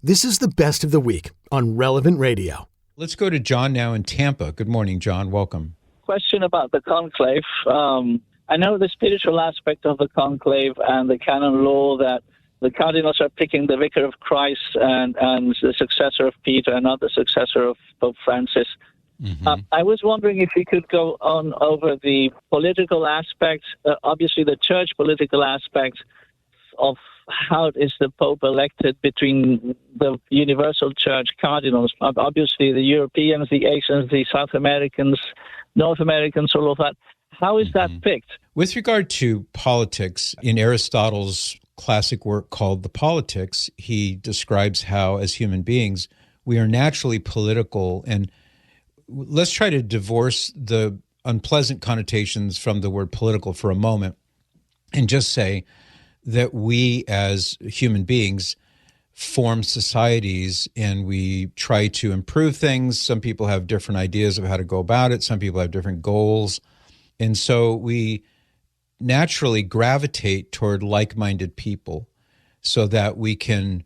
This is the best of the week on Relevant Radio. Let's go to John now in Tampa. Good morning, John. Welcome. Question about the conclave. I know the spiritual aspect of the conclave and the canon law that the cardinals are picking the vicar of Christ and the successor of Peter and not the successor of Pope Francis. Mm-hmm. I was wondering if you could go on over the political aspect, obviously the church political aspect of how is the Pope elected between the Universal Church cardinals, obviously the Europeans, the Asians, the South Americans, North Americans, all of that. How is that picked? With regard to politics, in Aristotle's classic work called The Politics, he describes how, as human beings, we are naturally political. And let's try to divorce the unpleasant connotations from the word political for a moment and just say that we as human beings form societies and we try to improve things. Some people have different ideas of how to go about it. Some people have different goals. And so we naturally gravitate toward like-minded people so that we can,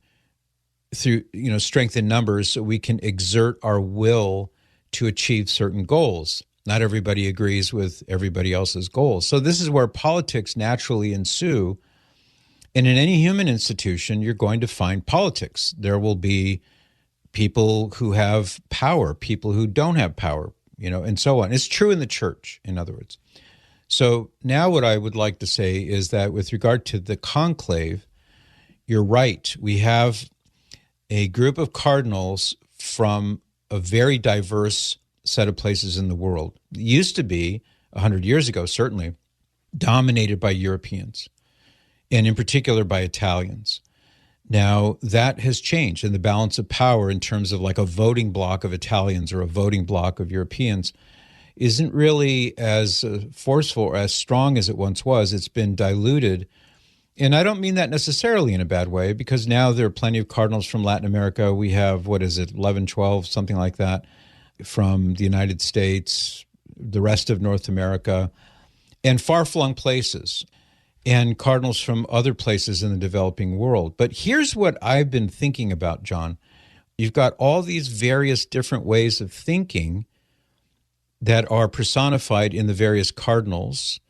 through strength in numbers, so we can exert our will to achieve certain goals. Not everybody agrees with everybody else's goals. So this is where politics naturally ensue. And in any human institution, you're going to find politics. There will be people who have power, people who don't have power, and so on. It's true in the church, in other words. So now what I would like to say is that with regard to the conclave, you're right. We have a group of cardinals from a very diverse set of places in the world. It used to be, 100 years ago certainly, dominated by Europeans, and in particular by Italians. Now, that has changed, and the balance of power in terms of like a voting bloc of Italians or a voting bloc of Europeans isn't really as forceful or as strong as it once was. It's been diluted. And I don't mean that necessarily in a bad way, because now there are plenty of cardinals from Latin America. We have, 11, 12, something like that, from the United States, the rest of North America, and far-flung places, and cardinals from other places in the developing world. But here's what I've been thinking about, John. You've got all these various different ways of thinking that are personified in the various cardinals,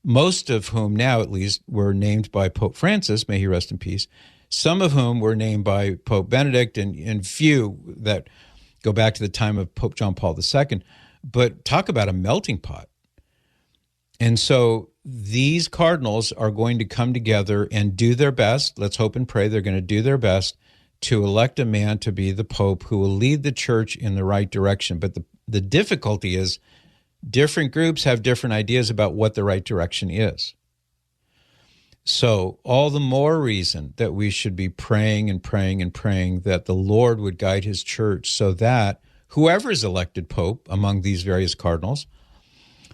most of whom now at least were named by Pope Francis, may he rest in peace, some of whom were named by Pope Benedict, and few that go back to the time of Pope John Paul II. But talk about a melting pot. And so these cardinals are going to come together and do their best. Let's hope and pray they're going to do their best to elect a man to be the Pope who will lead the church in the right direction. But the difficulty is different groups have different ideas about what the right direction is. So all the more reason that we should be praying and praying and praying that the Lord would guide his church so that whoever is elected Pope among these various cardinals,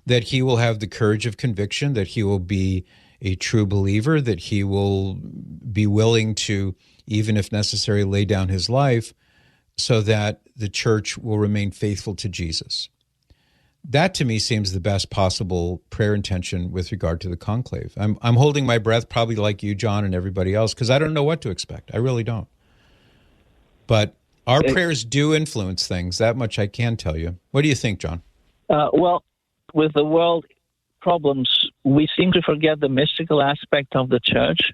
that he will have the courage of conviction, that he will be a true believer, that he will be willing to, even if necessary, lay down his life so that the church will remain faithful to Jesus. That, to me, seems the best possible prayer intention with regard to the conclave. I'm holding my breath, probably like you, John, and everybody else, because I don't know what to expect. I really don't. But our prayers do influence things. That much I can tell you. What do you think, John? Well, with the world problems, we seem to forget the mystical aspect of the church,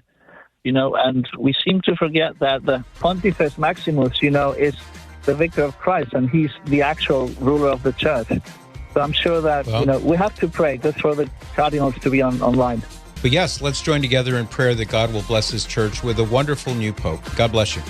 and we seem to forget that the Pontifex Maximus, is the vicar of Christ, and he's the actual ruler of the church. So I'm sure that, we have to pray just for the cardinals to be online. But yes, let's join together in prayer that God will bless his church with a wonderful new Pope. God bless you.